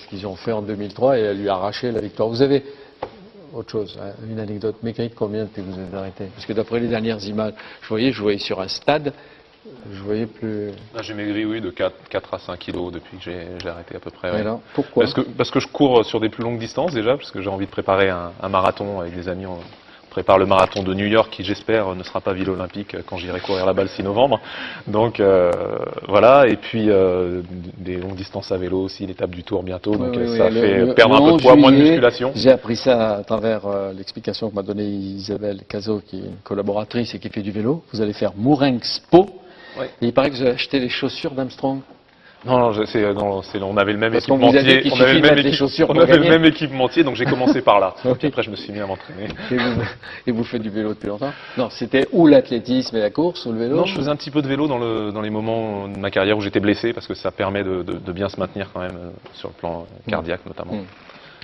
qu'ils ont fait en 2003 et à lui arracher la victoire. Vous avez autre chose, hein, une anecdote mécanique, combien depuis que vous êtes arrêté? Parce que d'après les dernières images, je voyais sur un stade, je voyais plus... J'ai maigri, oui, de 4 à 5 kilos depuis que j'ai arrêté à peu près. Ouais. Alors, pourquoi? Parce que je cours sur des plus longues distances déjà, parce que j'ai envie de préparer un marathon avec des amis. On prépare le marathon de New York qui, j'espère, ne sera pas ville olympique quand j'irai courir là-bas le 6 novembre. Donc voilà, et puis des longues distances à vélo aussi, l'étape du Tour bientôt, donc ça fait perdre un peu de poids, moins de musculation. J'ai appris ça à travers l'explication que m'a donnée Isabelle Cazot, qui est une collaboratrice et qui fait du vélo. Vous allez faire Mourenx-Pau, et il paraît que vous avez acheté les chaussures d'Armstrong. Non, on avait le même Parce qu'on vous a dit qu'il suffit de mettre les chaussures pour on avait gagner. le même équipementier, donc j'ai commencé par là. Ok. Et après, je me suis mis à m'entraîner. Et vous faites du vélo depuis longtemps? Non, c'était ou l'athlétisme et la course, ou le vélo? Non, je faisais un petit peu de vélo dans les moments de ma carrière où j'étais blessé, parce que ça permet de bien se maintenir quand même, sur le plan cardiaque notamment.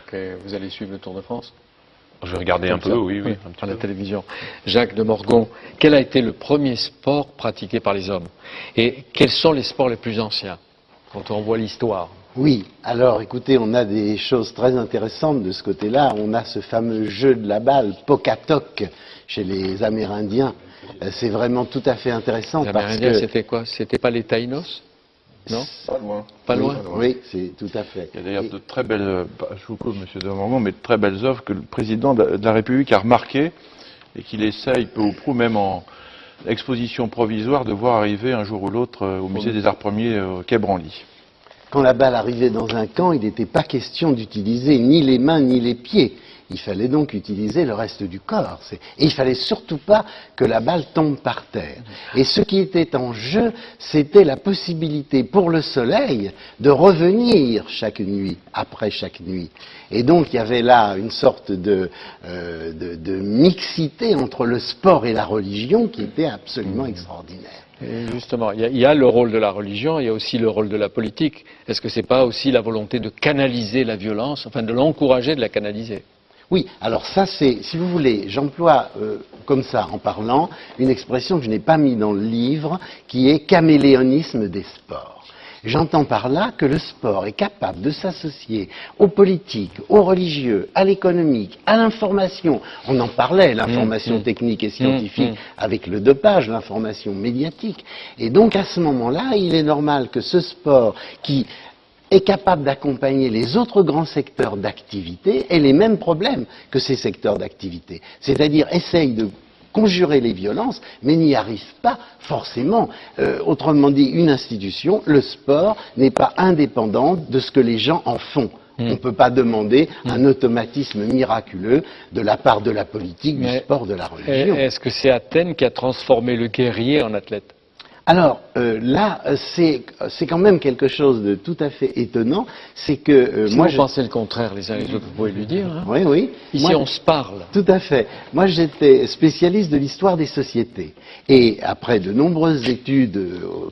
Ok, vous allez suivre le Tour de France? Je vais regarder un peu, oui, un petit à la peu. télévision. Jacques de Morgon, quel a été le premier sport pratiqué par les hommes? Et quels sont les sports les plus anciens, quand on voit l'histoire? Oui, alors écoutez, on a des choses très intéressantes de ce côté-là. On a ce fameux jeu de la balle, Pocatoc, chez les Amérindiens. C'est vraiment tout à fait intéressant. Les parce Amérindiens, que c'était quoi? C'était pas les Taïnos? Non? Pas loin. Pas loin? Oui, c'est tout à fait. Il y a d'ailleurs de très belles, je vous coupe monsieur de Morgon, mais de très belles œuvres que le président de la République a remarquées et qu'il essaye peu ou prou, même en exposition provisoire, de voir arriver un jour ou l'autre au musée des Arts Premiers au Quai Branly. Quand la balle arrivait dans un camp, il n'était pas question d'utiliser ni les mains ni les pieds. Il fallait donc utiliser le reste du corps. Et il fallait surtout pas que la balle tombe par terre. Et ce qui était en jeu, c'était la possibilité pour le soleil de revenir chaque nuit, après chaque nuit. Et donc il y avait là une sorte de mixité entre le sport et la religion qui était absolument extraordinaire. Et justement, il y a le rôle de la religion, il y a aussi le rôle de la politique. Est-ce que c'est pas aussi la volonté de canaliser la violence, enfin de l'encourager, de la canaliser? Oui, alors ça c'est, si vous voulez, j'emploie comme ça en parlant une expression que je n'ai pas mise dans le livre, qui est caméléonisme des sports. J'entends par là que le sport est capable de s'associer aux politiques, aux religieux, à l'économique, à l'information. On en parlait, l'information technique et scientifique, avec le dopage, l'information médiatique. Et donc à ce moment-là, il est normal que ce sport qui est capable d'accompagner les autres grands secteurs d'activité ait les mêmes problèmes que ces secteurs d'activité. C'est-à-dire essaye de conjurer les violences, mais n'y arrive pas forcément. Autrement dit, une institution, le sport, n'est pas indépendante de ce que les gens en font. On ne peut pas demander un automatisme miraculeux de la part de la politique, du sport, de la religion. Est-ce que c'est Athènes qui a transformé le guerrier en athlète? Alors là, c'est quand même quelque chose de tout à fait étonnant, c'est que Si moi vous pensez le contraire les uns les autres, vous pouvez lui dire. Hein. Oui, oui. Ici, Moi, on se parle. Tout à fait. Moi, j'étais spécialiste de l'histoire des sociétés. Et après de nombreuses études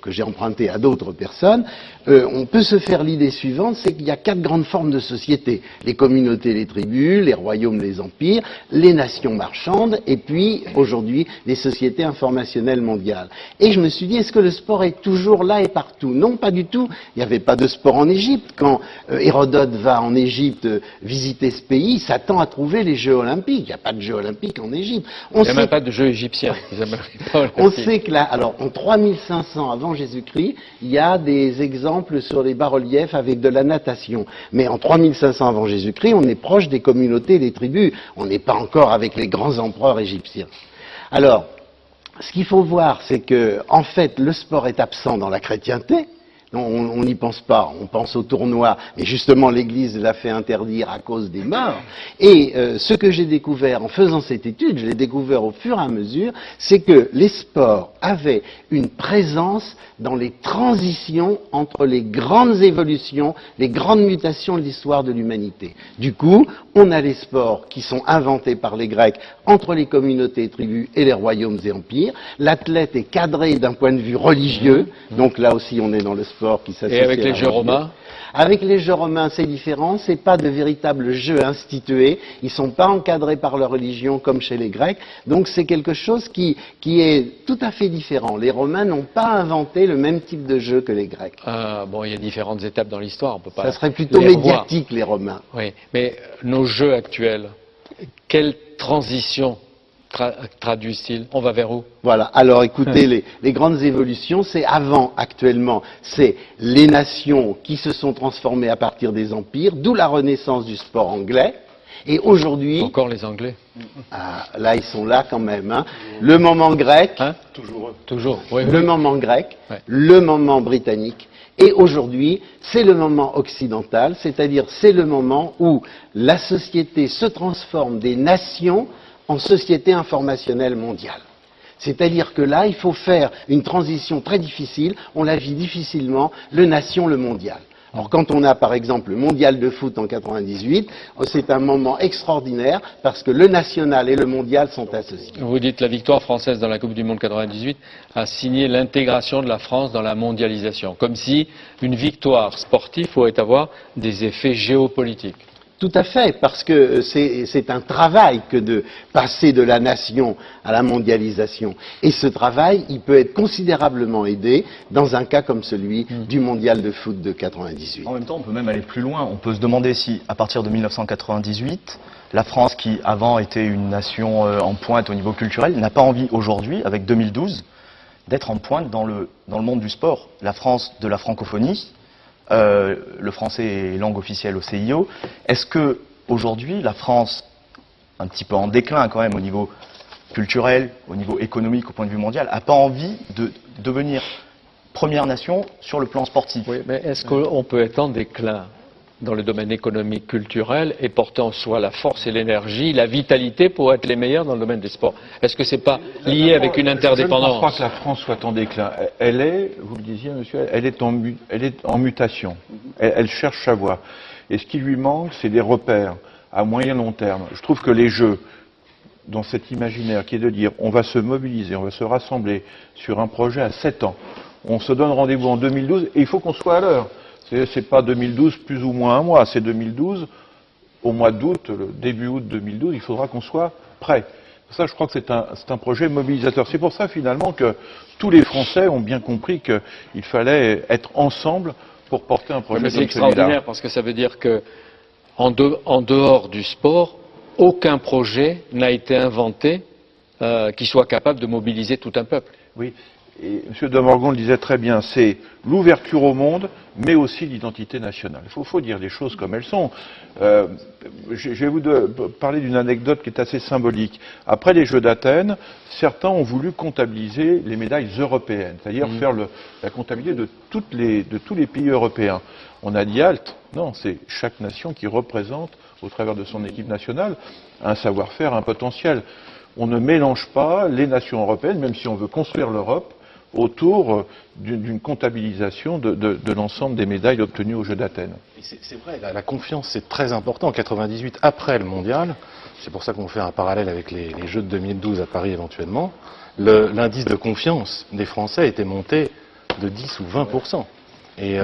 que j'ai empruntées à d'autres personnes, on peut se faire l'idée suivante, c'est qu'il y a 4 grandes formes de sociétés. Les communautés, les tribus, les royaumes, les empires, les nations marchandes, et puis, aujourd'hui, les sociétés informationnelles mondiales. Et je me suis dit, est-ce que le sport est toujours là et partout? Non, pas du tout. Il n'y avait pas de sport en Égypte. Quand Hérodote va en Égypte visiter ce pays, il s'attend à trouver les Jeux Olympiques. Il n'y a pas de Jeux Olympiques en Égypte. Il n'y a même pas de jeu égyptien. On sait que là, alors en 3500 avant Jésus-Christ, il y a des exemples sur les bas-reliefs avec de la natation. Mais en 3500 avant Jésus-Christ, on est proche des communautés, des tribus. On n'est pas encore avec les grands empereurs égyptiens. Alors, ce qu'il faut voir, c'est que, en fait, le sport est absent dans la chrétienté. On n'y pense pas, on pense au tournoi, mais justement l'Église l'a fait interdire à cause des morts. Et ce que j'ai découvert en faisant cette étude, je l'ai découvert au fur et à mesure, c'est que les sports avaient une présence dans les transitions entre les grandes évolutions, les grandes mutations de l'histoire de l'humanité. Du coup, on a les sports qui sont inventés par les Grecs entre les communautés, tribus et les royaumes et empires. L'athlète est cadré d'un point de vue religieux, donc là aussi on est dans le sport sport qui s'associe. Et avec les jeux romains? Avec les jeux romains, c'est différent. C'est pas de véritables jeux institués. Ils sont pas encadrés par leur religion comme chez les Grecs. Donc c'est quelque chose qui est tout à fait différent. Les Romains n'ont pas inventé le même type de jeu que les Grecs. Bon, il y a différentes étapes dans l'histoire. On peut pas. Ça serait plutôt les revoir. médiatique, les Romains. Oui, mais nos jeux actuels, quelle transition traduisent-ils? On va vers où? Voilà. Alors écoutez, les grandes évolutions, c'est avant, actuellement, c'est les nations qui se sont transformées à partir des empires, d'où la renaissance du sport anglais. Et aujourd'hui... Encore les Anglais. Ah, là, ils sont là quand même. Hein. Le moment grec. Hein? Toujours. Oui, le oui. moment grec. Ouais. Le moment britannique. Et aujourd'hui, c'est le moment occidental, c'est-à-dire c'est le moment où la société se transforme des nations en société informationnelle mondiale. C'est-à-dire que là, il faut faire une transition très difficile, on la vit difficilement, le nation, le mondial. Alors quand on a par exemple le mondial de foot en 98, c'est un moment extraordinaire parce que le national et le mondial sont associés. Vous dites la victoire française dans la Coupe du Monde 98 a signé l'intégration de la France dans la mondialisation, comme si une victoire sportive pourrait avoir des effets géopolitiques. Tout à fait, parce que c'est un travail que de passer de la nation à la mondialisation. Et ce travail, il peut être considérablement aidé dans un cas comme celui du mondial de foot de 98. En même temps, on peut même aller plus loin. On peut se demander si, à partir de 1998, la France, qui avant était une nation en pointe au niveau culturel, n'a pas envie aujourd'hui, avec 2012, d'être en pointe dans le monde du sport. La France de la francophonie, le français est langue officielle au CIO. Est-ce que aujourd'hui la France, un petit peu en déclin quand même au niveau culturel, au niveau économique, au point de vue mondial, n'a pas envie de devenir première nation sur le plan sportif? Oui, mais est-ce qu'on peut être en déclin dans le domaine économique, culturel et porter en soi la force et l'énergie, la vitalité pour être les meilleurs dans le domaine des sports? Est-ce que c'est pas lié avec une interdépendance? Je ne pense pas que la France soit en déclin. Elle est, vous le disiez monsieur, elle est en mutation. Elle cherche sa voie. Et ce qui lui manque, c'est des repères à moyen long terme. Je trouve que les Jeux, dans cet imaginaire qui est de dire on va se mobiliser, on va se rassembler sur un projet à 7 ans. On se donne rendez-vous en 2012 et il faut qu'on soit à l'heure. C'est pas 2012 plus ou moins un mois, c'est 2012, au mois d'août, le début août 2012, il faudra qu'on soit prêt. Ça, je crois que c'est un projet mobilisateur. C'est pour ça, finalement, que tous les Français ont bien compris qu'il fallait être ensemble pour porter un projet Mais comme c'est extraordinaire parce que ça veut dire que, en dehors du sport, aucun projet n'a été inventé qui soit capable de mobiliser tout un peuple. Oui. Et M. de Morgan le disait très bien, c'est l'ouverture au monde, mais aussi l'identité nationale. Il faut dire les choses comme elles sont. Je vais vous parler d'une anecdote qui est assez symbolique. Après les Jeux d'Athènes, certains ont voulu comptabiliser les médailles européennes, c'est-à-dire faire la comptabilité de tous les pays européens. On a dit halte. Non, c'est chaque nation qui représente, au travers de son équipe nationale, un savoir-faire, un potentiel. On ne mélange pas les nations européennes, même si on veut construire l'Europe, autour d'une comptabilisation de l'ensemble des médailles obtenues aux Jeux d'Athènes. C'est vrai, la confiance c'est très important. En 98, après le mondial, c'est pour ça qu'on fait un parallèle avec les Jeux de 2012 à Paris éventuellement, l'indice de confiance des Français était monté de 10 ou 20%. Et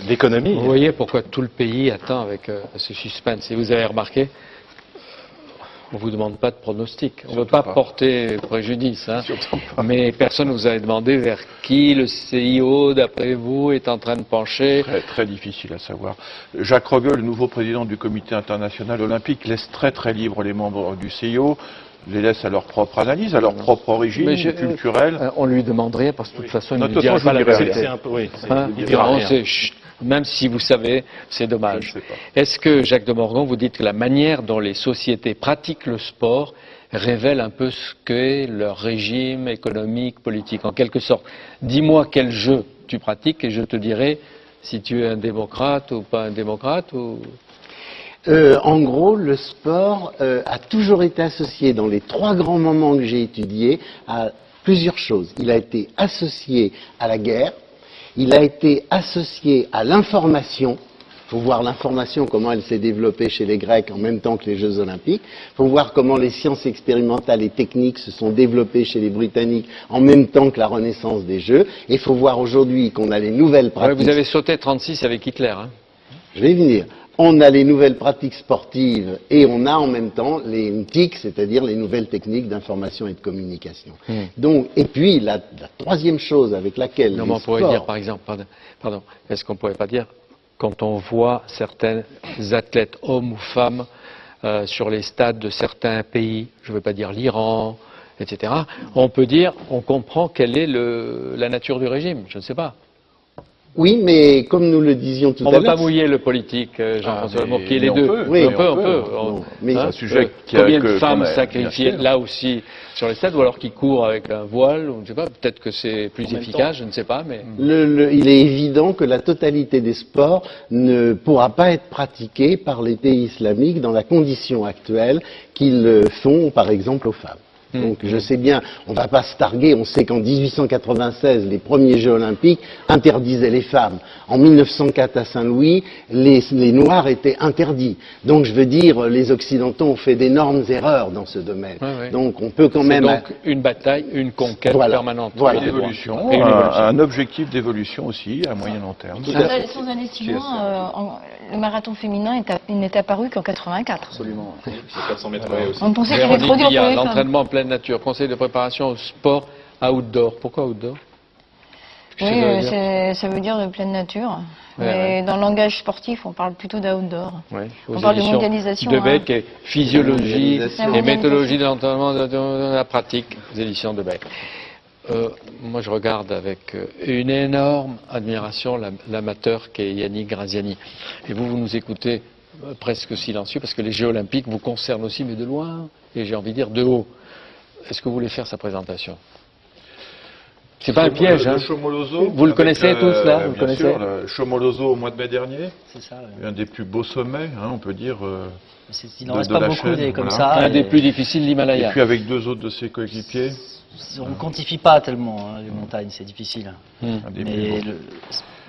l'économie... Vous voyez pourquoi tout le pays attend avec ce suspense. Et vous avez remarqué, on ne vous demande pas de pronostic. On ne veut pas porter préjudice. Hein. Mais personne ne vous a demandé vers qui le CIO, d'après vous, est en train de pencher. Très, très difficile à savoir. Jacques Rogge, le nouveau président du Comité international olympique, laisse très très libre les membres du CIO, les laisse à leur propre analyse, à leur propre origine culturelle. On lui demande rien parce que de toute façon, il ne Notre dira pas la vérité. C'est un peu, oui, Hein? il dira rien. Même si vous savez, c'est dommage. Est-ce que, Jacques de Morgan, vous dites que la manière dont les sociétés pratiquent le sport révèle un peu ce qu'est leur régime économique, politique, en quelque sorte? Dis-moi quel jeu tu pratiques et je te dirai si tu es un démocrate ou pas un démocrate. En gros, le sport a toujours été associé, dans les 3 grands moments que j'ai étudiés, à plusieurs choses. Il a été associé à la guerre, il a été associé à l'information, Il faut voir l'information, comment elle s'est développée chez les Grecs en même temps que les Jeux Olympiques. Il faut voir comment les sciences expérimentales et techniques se sont développées chez les Britanniques en même temps que la renaissance des Jeux. Et il faut voir aujourd'hui qu'on a les nouvelles pratiques. Ouais, vous avez sauté 36 avec Hitler. Hein. Je vais y venir. On a les nouvelles pratiques sportives et on a en même temps les TIC, c'est-à-dire les nouvelles techniques d'information et de communication. Donc, et puis, la troisième chose avec laquelle non, mais on pourrait dire, par exemple, pardon, est-ce qu'on ne pourrait pas dire, quand on voit certains athlètes, hommes ou femmes, sur les stades de certains pays, je ne veux pas dire l'Iran, etc., on peut dire, on comprend quelle est la nature du régime, je ne sais pas. Oui, mais comme nous le disions tout à l'heure... On ne va pas mouiller le politique, Jean-François Lamour, qui est les deux. Oui, on peut. Mais c'est un sujet combien de femmes sacrifiées là aussi sur les stades, ou alors qui courent avec un voile, ou je ne sais pas, peut-être que c'est plus efficace, je ne sais pas, mais... Il est évident que la totalité des sports ne pourra pas être pratiquée par les pays islamiques dans la condition actuelle qu'ils font, par exemple, aux femmes. Donc je sais bien, on ne va pas se targuer, on sait qu'en 1896, les premiers Jeux Olympiques interdisaient les femmes. En 1904 à Saint-Louis, les Noirs étaient interdits. Donc je veux dire, les Occidentaux ont fait d'énormes erreurs dans ce domaine. Donc on peut quand même... C'est donc une bataille, une conquête permanente. Voilà. Une évolution, un objectif d'évolution aussi à moyen long terme. Sans aller si loin, le marathon féminin n'est apparu qu'en 84. Absolument. C'est 400 mètres aussi. On pensait qu'il y avait trop dur pour les femmes. L'entraînement en pleine nature, conseil de préparation au sport outdoor. Pourquoi outdoor? Oui, ça veut dire de pleine nature. Mais dans le langage sportif, on parle plutôt d'outdoor. On parle de mondialisation. De Beck et physiologie et méthodologie de l'entraînement de la pratique, les éditions de Beck. Moi, je regarde avec une énorme admiration l'amateur qu'est Yannick Graziani. Et vous nous écoutez presque silencieux, parce que les Jeux Olympiques vous concernent aussi, mais de loin, et j'ai envie de dire de haut. Est-ce que vous voulez faire sa présentation? C'est pas un piège, hein. Vous le connaissez tous, là? Vous le connaissez? Bien sûr, le Chomolozo au mois de mai dernier. C'est ça, un des plus beaux sommets, hein, on peut dire. Il n'en reste pas beaucoup des comme ça. Un des plus difficiles, l'Himalaya. Et puis avec deux autres de ses coéquipiers. On ne quantifie pas tellement les montagnes, c'est difficile. Mais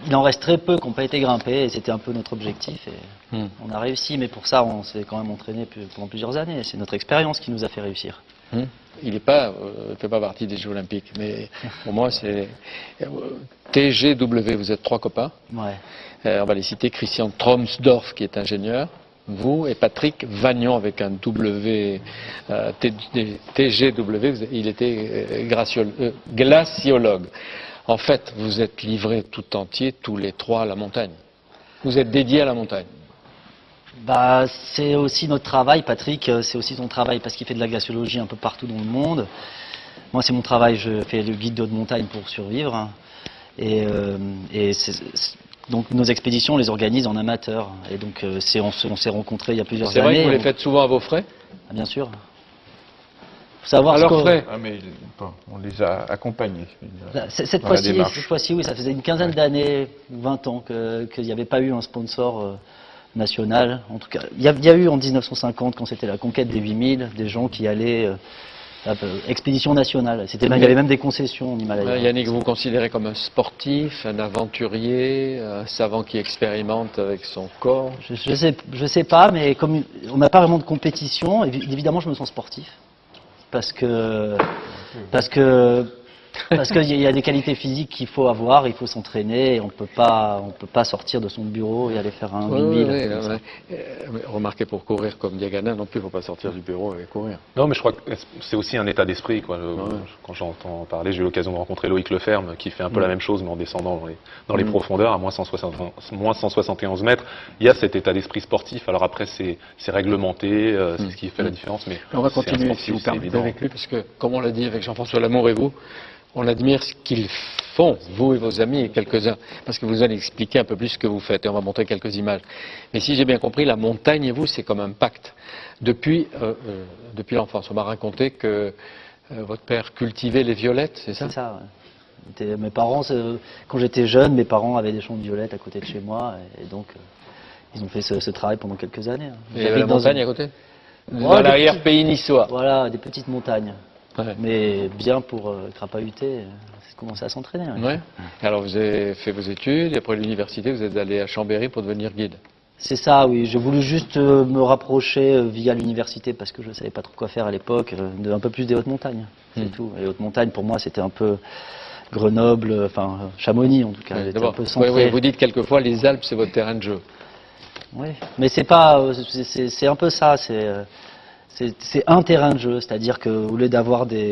il en reste très peu qui n'ont pas été grimpés, et c'était un peu notre objectif. Et on a réussi, mais pour ça, on s'est quand même entraîné pendant plusieurs années. C'est notre expérience qui nous a fait réussir. Il ne fait pas partie des Jeux Olympiques, mais pour moi, c'est TGW, vous êtes trois copains. On va les citer, Christian Tromsdorf, qui est ingénieur, vous et Patrick Vagnon avec un W, TGW, il était glaciologue. En fait, vous êtes livrés tout entier, tous les trois, à la montagne. Vous êtes dédiés à la montagne. Bah, c'est aussi notre travail, Patrick, c'est aussi son travail parce qu'il fait de la glaciologie un peu partout dans le monde. Moi, c'est mon travail, je fais le guide de haute montagne pour survivre. Donc nos expéditions, on les organise en amateur. Et donc on s'est rencontrés il y a plusieurs années. C'est vrai que vous les faites souvent à vos frais? Bien sûr. Faut savoir à leurs frais. Mais on les a accompagnés. Cette fois-ci, oui, ça faisait une quinzaine d'années, 20 ans qu'il n'y avait pas eu un sponsor national. En tout cas, il y a eu en 1950, quand c'était la conquête des 8000, des gens qui allaient... expédition nationale. Il y avait même des concessions en Himalaya. Yannick, vous considérez comme un sportif, un aventurier, un savant qui expérimente avec son corps? Je sais pas, mais comme on n'a pas vraiment de compétition, évidemment je me sens sportif. Parce qu'il y a des qualités physiques qu'il faut avoir, il faut s'entraîner, et on peut pas sortir de son bureau et aller faire un 8000. Remarquez, pour courir comme Diagana, non plus, il ne faut pas sortir du bureau et courir. Non, mais je crois que c'est aussi un état d'esprit, quoi. Quand j'entends parler, j'ai eu l'occasion de rencontrer Loïc Leferme, qui fait un peu la même chose, mais en descendant dans les profondeurs, à moins 171 mètres. Il y a cet état d'esprit sportif. Alors après, c'est réglementé, c'est ce qui fait la différence. Mais on va continuer, si vous permettez, avec lui, parce que, comme on l'a dit avec Jean-François Lamour et vous, on admire ce qu'ils font, vous et vos amis et quelques-uns, parce que vous allez expliquer un peu plus ce que vous faites, et on va montrer quelques images. Mais si j'ai bien compris, la montagne et vous, c'est comme un pacte. Depuis l'enfance, on m'a raconté que votre père cultivait les violettes, c'est ça? C'est ça, ouais. Mes parents, quand j'étais jeune, mes parents avaient des champs de violettes à côté de chez moi, et donc ils ont fait ce travail pendant quelques années. Et la montagne à côté? Dans l'arrière-pays niçois? Voilà, des petites montagnes. Mais bien pour crapahuter, c'est commencer à s'entraîner. Ouais. Alors vous avez fait vos études, et après l'université, vous êtes allé à Chambéry pour devenir guide. C'est ça, oui. J'ai voulu juste me rapprocher via l'université parce que je ne savais pas trop quoi faire à l'époque, un peu plus des hautes montagnes, c'est tout. Et hautes montagnes, pour moi, c'était un peu Grenoble, enfin Chamonix en tout cas. Oui, un peu centré. Vous dites quelquefois les Alpes, c'est votre terrain de jeu. Oui, mais c'est pas, c'est un peu ça. C'est un terrain de jeu, c'est-à-dire que au lieu d'avoir des